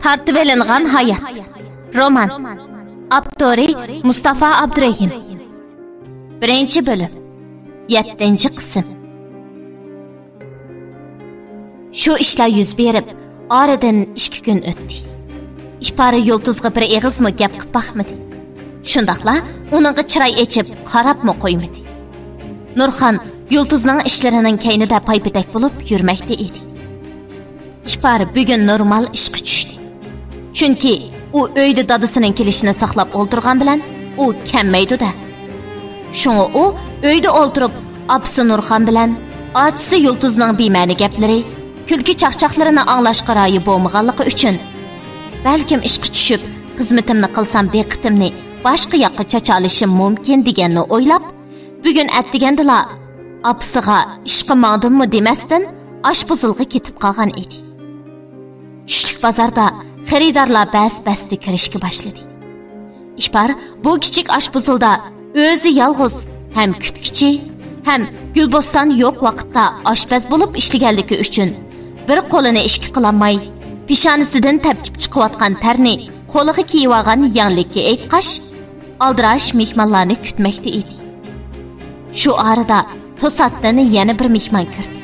Tartivelingan hayat. Roman. Abdori Mustafa Abdurahim. 1. bölüm. 7. kısım. Şu işler yüz berip, aradan 2 gün ötdi. İhbari Yulduzga bir eğizmi gap qıp baxmadı. Şundaqla onunğa çıray içip qarapmı qoymadı. Nurxan Yulduzning ishlarining keynida paypidak bo'lib yurmakda edi. İhbari bugun normal ishga tushdi. Chunki u uyda dadasining kelishini saqlab o'ldirgan bilan u kammaydi-da. Shunga u uyda o'ltirib, apsi Nurxan bilan ochisi Yulduzning bema'ni gaplari, kulki chaqchaqlarini anglashga royi bo'lmaganligi uchun balkim ishga tushib, xizmatimni qilsam diqqatimni boshqa yoqqa chacha olishim mumkin deganni o'ylab, bugun atdigandila apsiga ishqa mangdimmi demasdan oshpuzilga ketib qolgan edi. Tushlik bozorda xaridorlar bas-basti kirishga boshladi. İhbar bu kichik oshpuzilda o'zi yolg'iz ham kutkichi, ham Gulboston yo'q vaqtda oshpaz bo'lib ishlaganligi uchun bir qo'lini ishga qilolmay, peshonasidan tapchib chiqayotgan tarni qo'liga kiyib olgan yanlikka aytqash, aldirash mehmonlarni kutmoqda edi. Shu arada to'satdan yana bir mehmon kirdi.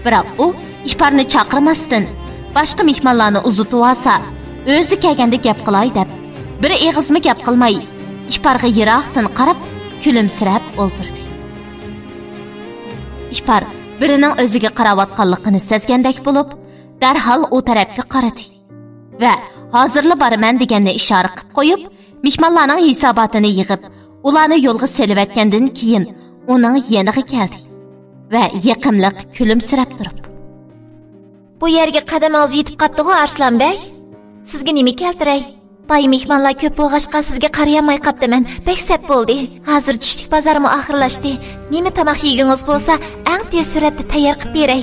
Biroq u ihbarni chaqirmasdan boshqa mehmonlarni uzatib olsa, o'zi kelganda gap qilay deb, bir eg'izmi gap qilmay, ihbarga yiroqdan qarab, kulimsirab o'ltirdi. İhbar birining o'ziga qarayotganligini sezgandek bo'lib, darhol u tarafga qaradi va hozirla boraman deganni ishora qilib qo'yib, mehmonlarning hisobotini yig'ib, ularni yo'lga selib keyin uning yeniga keldi va yaqimliq kulimsirab turib: "Bu yerga qadamingiz yetib qapti-ku, Arslan bey. Sizga nima keltiray? Bay mehmonlar ko'p bo'lg'ashqa sizga qarayamay qaptiman. Bek sat bo'ldi. Hozir tushlik bozorimi oxirlashdi. Nima tamoq yegingiz bo'lsa, eng tez suratda tayyor qilib beray."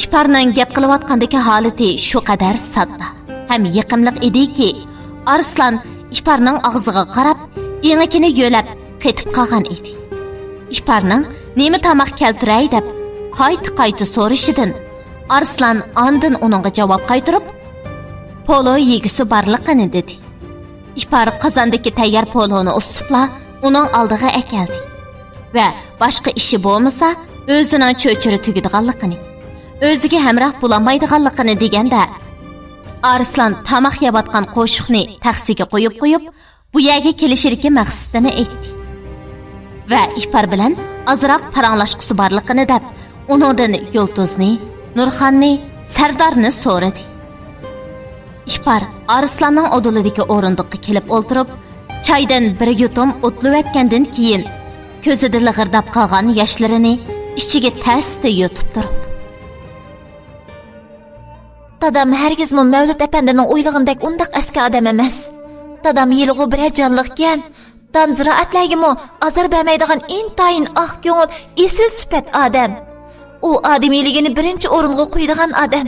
İhbarning gap qilayotgandagi holati shu qadar sodda ham yaqimliq ediki, Arslan İhbarning og'ziga qarab, yengikini yo'lab ketib qolgan edi. İhbarning nima tamoq keltiray deb qayta so'rashidan Arslan ondan uningga javob qaytarib, polo yegisi barliqini dedi. İhbar qozondagi tayyor poloni usibla uning oldiga akeldi va boshqa ishi bo'lmasa, o'zining cho'chiri tugidiganligini, o'ziga hamroh bo'lolmaydiganligini deganda, Arslan tamoq yeyotgan qo'shiqni taksiga qo'yib, bu yerga kelishirki maqsadini aytdi. Va İhbar bilan azroq paranglashqusi borligini deb, uningdan Yulduzni, Nurxonni, Sardorni so'radi. İhbar Arslanning odulidagi o'rindiqqa kelib o'ltirib, choydan bir yutum o'tlab o'tgandan keyin ko'zida lig'irdab qolgan yoshlarini ichiga tasdi yutib turib: "Dadam hargizmi Mavlud apandining o'ylag'indek undaq aska odam emas. Dadam yilg'u bir jonliqkan, dan ziroatlargimi azar bermaydigan intayin oq ko'ngil, esil sifat odam. U odamiyligini birinchi o'ringa qo'yadigan odam.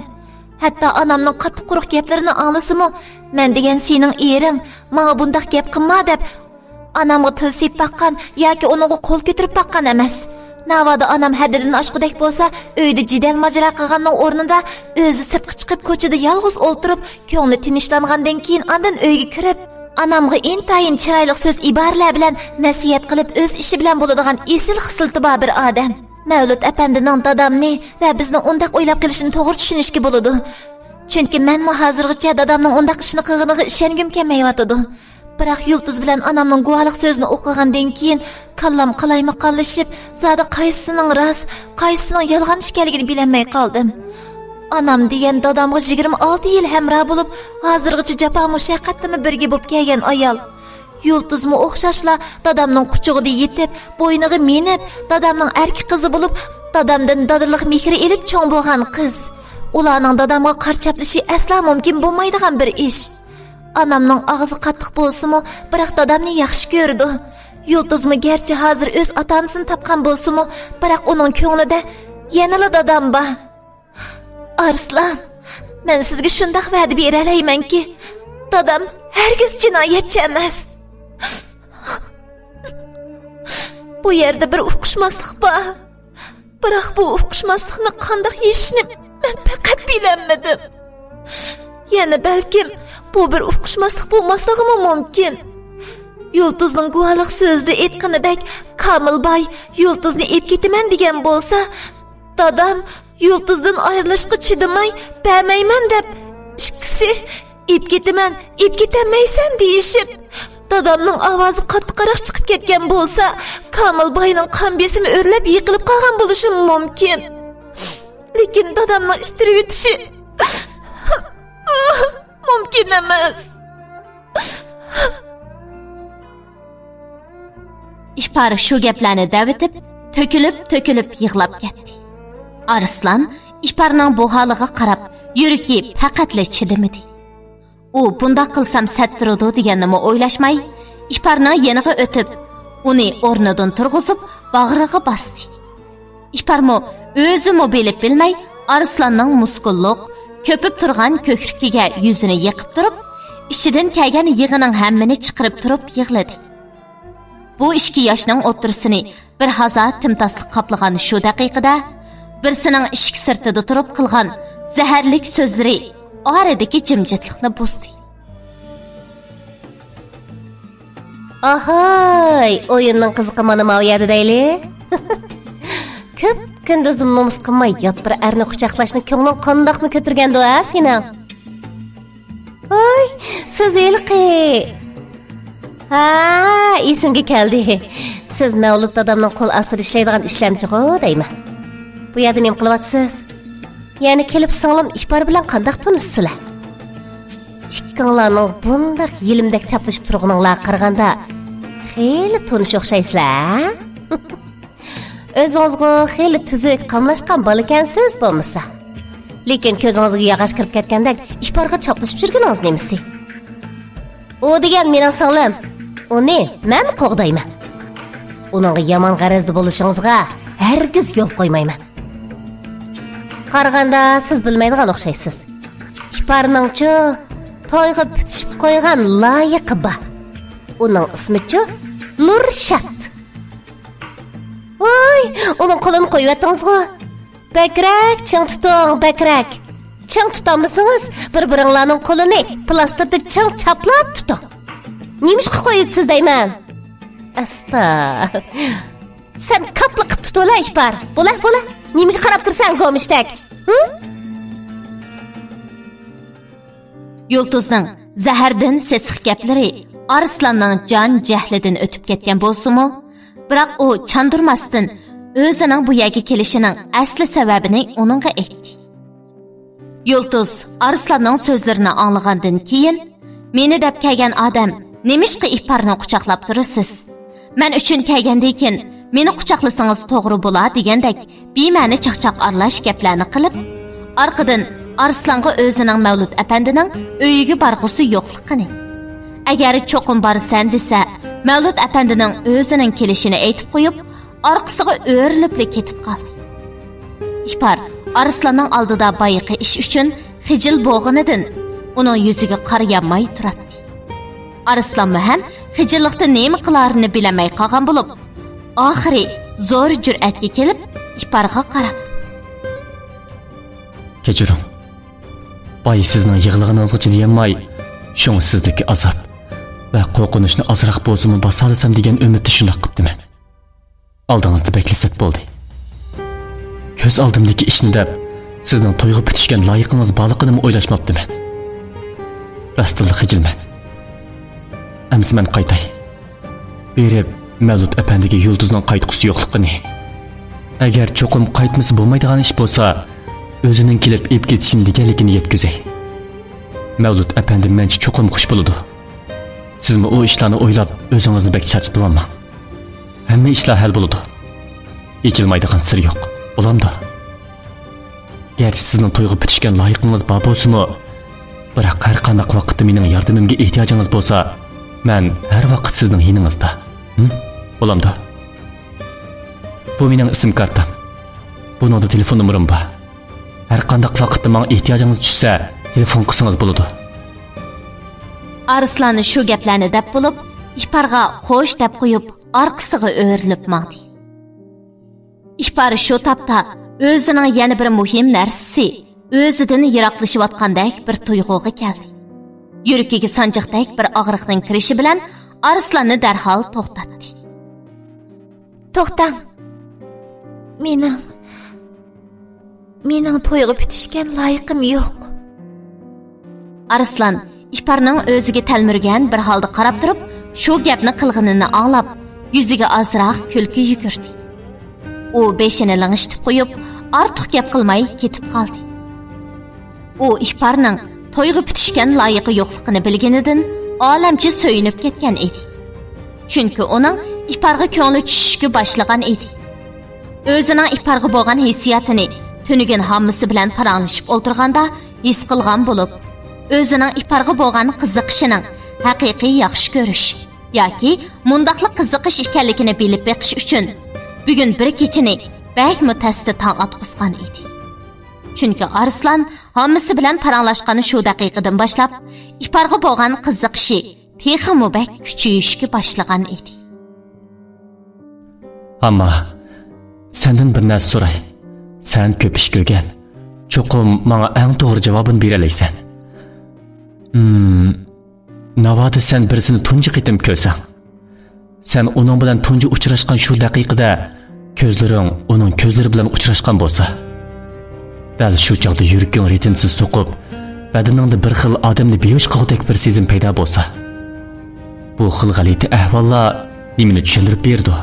Hatto onamning qattiq quruq gaplarini anglasimi, men degan sening ering menga bundaq gap qilma deb onamga tilsib baqqan yoki uningga qo'l ko'tarib baqqan emas. Navoda onam haddidan oshqudek bo'lsa, uyda jidal majra qilganning o'rnida o'zi sirtqa chiqib ko'chada yolg'iz o'ltirib, ko'ngli tinchlangandan keyin ondan uyga kirib, onamga intayin chiroyli so'z iboralar bilan nasihat qilib, o'z ishi bilan bo'ladigan esil xislati bor bir odam. Mavlud apandining dadamni va bizni undaq o'ylab qilishini to'g'ri tushunishga bo'ladi. Chunki men hozirgacha dadamning undaq ishni qilganiga ishongim kelmayotdi. Biroq Yulduz bilan onamning guvohlik so'zini o'qigandan keyin kallam qalaymoqallashib, zada qaysisining rost, qaysisining yolg'on ekanligini bilolmay qoldim. Onam degan dadamga 26 yil hamroh bo'lib, hozirgacha jafo mushaqqatda birga bo'lib kelgan ayol. Yulduzmu o'xshashla dadamning quchog'ida yetib, bo'yniga minib, dadamning erkak qizi bo'lib, dadamdan dadillik mehri elib cho'ng bo'lgan qiz. Ularning dadamga qarchaplishi asla mumkin bo'lmaydigan bir ish. Onamning og'zi qattiq bo'lsa-mu, biroq dadamni yaxshi ko'rdi. Yulduzmi garchi hozir o'z ota-onasini topgan bo'lsa-mu, biroq uning ko'nglida yanala dadam bor. Arslan, men sizga shunday va'da beralaymanki, dadam hargiz jinoyatchi emas. Bu yerda bir uqishmaslik bor. Biroq bu uqishmaslikni qanday yechishni men faqat bilolmadim. Yana balkim bu bir uqishmaslik bo'lmasligi mumkin. Yulduzning guvohlik so'zida aytganidek Komilboy Yulduzni ep ketaman degan bo'lsa, dadam Yulduzdan ayrilishga chidamay, "Bermayman" deb ikkisi ep ketamaysan deyishib, dadamning ovozi qattiqroq chiqib ketgan bo'lsa, Komilboyning qon besimi o'rlab yiqilib qolgan bo'lishi mumkin. Lekin dadamning ishtirib o'tishi mumkin emas. İhbar shu gaplarni davitib, to'kilib yig'lab ketdi. Arslan İhbarning bu holiga qarab, yuragi faqatla chidamadi. U bunda qilsam sattiradi deganini o'ylashmay, İhbarning yeniga o'tib, uni o'rnidan turg'izib, bag'riga bosdi. İhbarmo o'zimi bilib bilmay, Arslanning muskulliq, ko'pib turgan ko'krikiga yuzini yiqib turib, ichidan kelgan yig'ining hammini chiqarib turib yig'ladi. Bu 2 yoshning o'ttirisini bir haza timtasliq qaplagan shu daqiqada birsining eshik sirtida turib qilgan zaharlik so'zlari oradagi jimjitlikni buzdi. Ahay, o'yinning qiziqi mana bu yerda deyli. Ko'p kunduzdan nomus qilmay yot bir erni quchoqlashni ko'ngling qandoqmi ko'tirgandi a sening? Oy, siz ilqi. Ha, esimga keldi. Siz Mavlud dadamning qo'l ostida ishlaydigan ishlamchi-ku deyman. Bu yerda nima qilyapsiz? Ya'ni kelib singlim İhbar bilan qandoq tanishsizlar? Ikkinglarning bundaq yilimdek chaplashib turganinglar qaraganda xeyli tanish o'xshaysizlar. O'zingizga xeyli tuzuk qamlashgan bola ekansiz bo'lmasa. Lekin ko'zingizga yog'och kirib ketgandek İhbarga chaplashib yurganingiz nemisi? O degan mening singlim. Uni men qo'g'dayman. Uning yomon g'arazda bo'lishingizga hargiz yo'l qo'ymayman. Qaraganda siz bilmaydigan o'xshaysiz. İhbarning-chi to'yga bitishib qo'ygan loyiqi bor. Uning ismi-chi Nurshad. Voy, uning qo'lini qo'yayotdingiz-ku. Bakrak, ching tuting, bakrak. Ching tutamisingiz, bir-biringlarning qo'lini plastikda ching chaplab tuting. Nimishqa qo'yibsiz deyman. Asta. Sen kapli qilib tutola İhbar. Bo'la. Nimaga qarab tursan go'mishdak? Yulduzning zahardan sesiq gaplari Arslanning jon jahlidan o'tib ketgan bo'lsa-mu, biroq u chandurmasdan o'zining bu yerga kelishining asli sababini uningga aytdi. Yulduz Arslanning so'zlarini anglagandan keyin, "Meni deb kelgan odam nemishqa İhbarni quchoqlab turasiz? Men uchun kelgandan meni quchoqlasangiz to'g'ri bo'lar" degandek bema'ni chaqchaq aralash gaplarni qilib, orqadan Arslanga o'zining Mavlud apandining uyiga borg'usi yo'qligini, agar cho'qim borsan desa, Mavlud apandining o'zining kelishini aytib qo'yib, orqasiga o'rilib ketib qoldi. İhbar Arslanning oldida boyiqi ish uchun xijil bo'g'inidan uning yuziga qarayamay turadi. Arslan ham xijillikda nima qilarini bilamay qolgan bo'lib, oxiri zo'r jur'atga kelib İhbarga qarab, "Kechiring. Boy sizning yig'lig'inizga chidayolmay, shuni sizdagi azob va qo'rqinishni ozroq bo'lsa-mu bosalasam degan umidni shunday qilibdiman. Oldingizda beklasat bo'ldi. Ko'z oldimdagi ishni deb sizning to'yga bitishgan loyiqingiz borligini o'ylashmabdiman. Rastilla xijilman. Amsi men qaytay. Berib Mavlud apandiga Yulduzning qaytqusi yo'qligini. Agar cho'qim qaytmasi bo'lmaydigan ish bo'lsa, o'zining kelib ep ketishini deganligini yetkazay. Mavlud apandi mencha cho'qim xush bo'ladi. Sizmi o ishlarni o'ylab o'zingizni bek charchitmayman. Hamma ishlar hal bo'ladi. Yechilmaydigan sir yo'q. Bo'lamda. Gerçi sizning to'yga bitishgan loyiqingiz bor bo'lsa-mu, biroq har qanday vaqtda mening yordamimga ehtiyojingiz bo'lsa, men har vaqt sizning yoningizda. Bo'lamda. Bu mening ism kartam. Buningda telefon nomerim bor. Har qanday vaqtda menga ehtiyojingiz tushsa, telefon qilsangiz bo'ladi. Arslan shu gaplarni deb bo'lib, İhbarga xo'sh deb qo'yib, orqasiga o'rilib maqdi. İhbar shu tapda o'zining yana bir muhim narsasi, o'zidan yiroqlashayotgandek bir tuyg'uga keldi. Yuragiga sanjiqdek bir og'riqning kirishi bilan Arslonni darhol to'xtatdi. To'xtang. Mening to'yga bitishgan loyiqim yo'q. Arslan İparning o'ziga talmirgan bir holda qarab turib, shu gapni qilganini anglab, yuziga ozroq kulki yugurdi. U beshini lang'ishtib qo'yib, ortiq gap qilmay ketib qoldi. U İparning to'yga bitishgan loyiqi yo'qligini bilganidan olamcha so'yinib ketgan edi. Chunki uning İparga ko'ngli tushishga boshlagan edi. O'zining İparga bo'lgan hissiyotini tunigan hammasi bilan paranglashib o'tirganda his qilgan bo'lib, o'zining İparga bo'lgan qiziqishining haqiqiy yaxshi ko'rish yoki mundaqli qiziqish ekanligini bilib beqish uchun bugun bir kechini bakmi tasda tong atqizgan edi. Chunki Arslan hammasi bilan paranglashgani shu daqiqadan boshlab İparga bo'lgan qiziqishi texmi bak kuchayishga boshlagan edi. Ammo sendan bir narsa so'ray. Sen ko'p ish ko'rgan. Cho'qim menga eng to'g'ri javobini bera olaysan. Navada sen birisini tunji qitim ko'rsang. Sen uning bilan tunji uchrashgan shu daqiqada ko'zlaring uning ko'zlari bilan uchrashgan bo'lsa, dal shu chog'da yuraging ritmsiz so'qib, badaningda bir xil odamni beyosh qilgudek bir sezim paydo bo'lsa, bu xil g'alati ahvollar nimani tushuntirib berdi?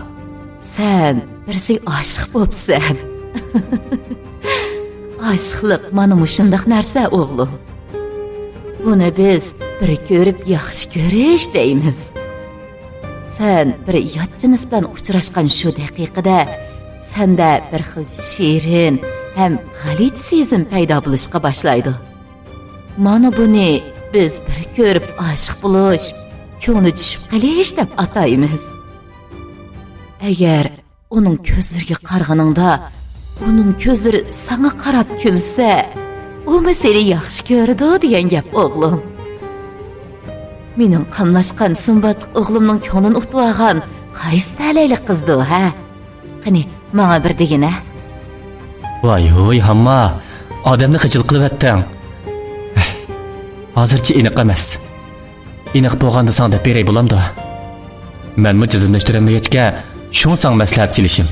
Sen birisiga oshiq bo'psan. Aşıqlıq mana mushundaq narsa o'g'lim. Buni biz bir ko'rib yaxshi ko'rish deymiz. Sen bir yotchinis bilan uchrashgan shu daqiqada senda bir xil shirin ham g'alit sezim paydo bo'lishga boshlaydi. Mana buni biz bir ko'rib oshiq bo'lish, ko'ngli tushib qolish deb ataymiz. Agar uning ko'zlariga qarag'aningda uning ko'zlari sana qarab kulsa, u seni yaxshi ko'radi degan gap o'g'lim. Mening qamlashgan sumbat o'g'limning ko'nglini utib olgan qaysi talaylik qizdi ha? Qani, menga bir degina. Voy, hamma odamni xijil qilyaptang. Hozircha aniq emas. Aniq bo'lganda senga deb beray bo'lamdi. Menmi jizimlashtirmagachga shuni sang maslahat silishim.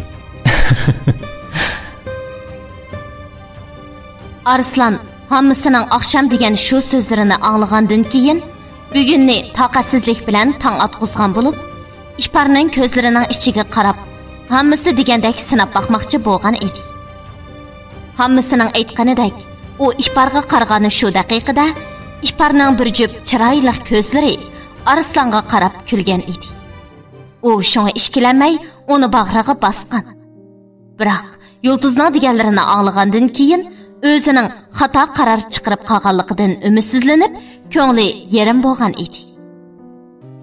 Arslan hammasining oqsham degan shu so'zlarini anglagandan keyin bugunni taqatsizlik bilan tong atqizgan bo'lib, İparning ko'zlarining ichiga qarab, hammasi degandek sinab boqmoqchi bo'lgan edi. Hammasining aytganidek, u İparga qaragani shu daqiqada İparning bir jup chiroyli ko'zlari Arslonga qarab kulgan edi. U shunga ishkilanmay uni bag'riga bosgan. Biroq yulduzning deganlarini anglagandan keyin o'zining xato qaror chiqarib qolganligidan umidsizlanib, ko'ngli yerim bo'lgan edi.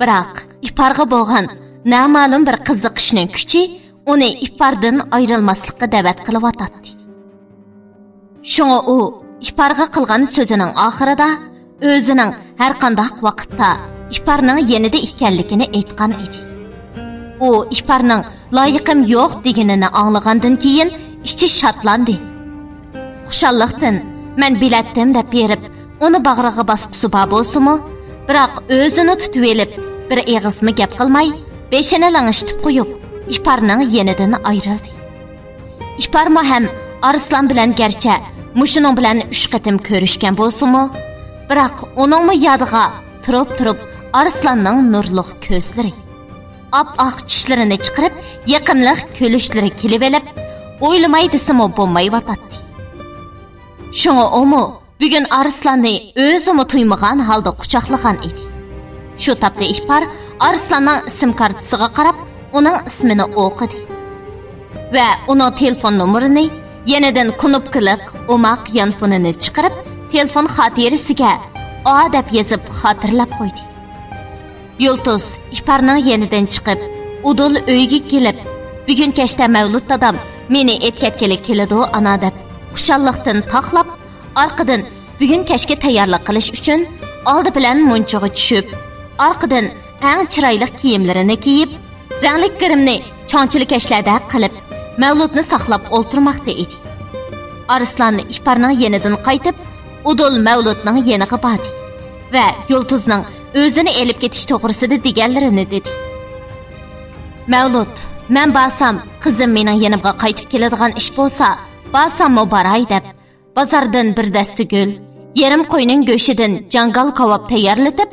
Biroq İparga bo'lgan noma'lum bir qiziqishning kuchi uni İpardan ayrilmaslikka da'vat qilyotdi. Shunga u İparga qilgan so'zining oxirida o'zining har qanday vaqtda İparning yanida ekanligini aytgan edi. U İparning loyiqim yo'q deganini anglagandan keyin ichi shodlandi. Xushalliqdan men biletdim deb berib, uni bag'riga bosqisi bor bo'lsa-mu, biroq o'zini tutib elib, bir eg'izmi gap qilmay, beshini lang'ishtib qo'yib, İparning yenidan ayrildi. İparma ham Arslan bilan garchi mushuning bilan 3 qatim ko'rishgan bo'lsa-mu, biroq uningmi yodiga turib Arslanning nurliq ko'zlari, oq tishlarini chiqarib, yaqinliq kulishlari kelib elib, o'ylamay desimi bo'lmayotdi. Shunga omu bugun Arslanni o'zimi tuymagan holda quchoqlagan edi. Shu topda İpar Arslanning ism kartasiga qarab, uning ismini o'qidi. Va uning telefon nomerini yenidan knopkalik o'maq yanfonini chiqarib, telefon xotirasiga "A" deb yozib xotirlab qo'ydi. Yulduz İparning yenidan chiqib, udul uyga kelib, bugun kechda Mavlud dadam meni ep ketgili keladi ana deb xushalliqdan taqlab, orqadan bugun kechga tayyorlik qilish uchun oldi bilan munchiga tushib, orqadan eng chiroyli kiyimlarini kiyib, rangli kirimni chonchilik kashlarda qilib, Mavludni saqlab o'ltirmoqda edi. Arslan İhbarning yenidan qaytib, Udul Mavludning yeniga bordi va Yulduzning o'zini elib ketish to'g'risida deganlarini dedi. Mavlud, men borsam, qizim mening yenimga qaytib keladigan ish bo'lsa, borsammi boray deb, bozordan bir dasta gul, yarim qo'yning go'shidan jangal kabob tayyorlatib,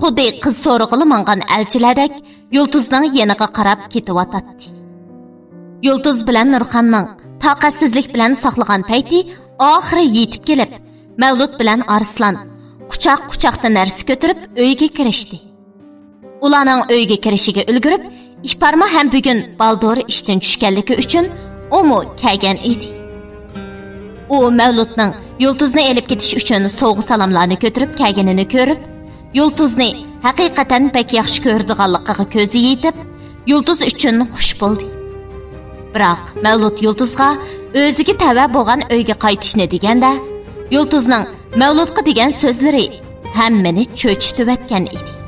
xuddi qiz so'rig'ili mangan elchilardek Yulduzning yeniga qarab ketyotdi. Yulduz bilan Nurxonning taqatsizlik bilan saqlagan payti oxiri yetib kelib, Mavlud bilan Arslan quchoq-quchoqda narsa ko'tarib uyga kirishdi. Ularning uyga kirishiga ulgurib, İhbarma ham bugun Baldur ishdan tushganligi uchun umu kelgan edi. U Mavludning Yulduzni elib ketish uchun so'g'u salomlarni ko'tarib kelganini ko'rib, Yulduzni haqiqatan pek yaxshi ko'rdiganligiga ko'zi yetib, Yulduz uchun xush bo'ldi. Biroq Mavlud Yulduzga o'ziga tava bo'lgan uyga qaytishni deganda, Yulduzning Mavludga degan so'zlari hammani cho'chitib o'tgan edi.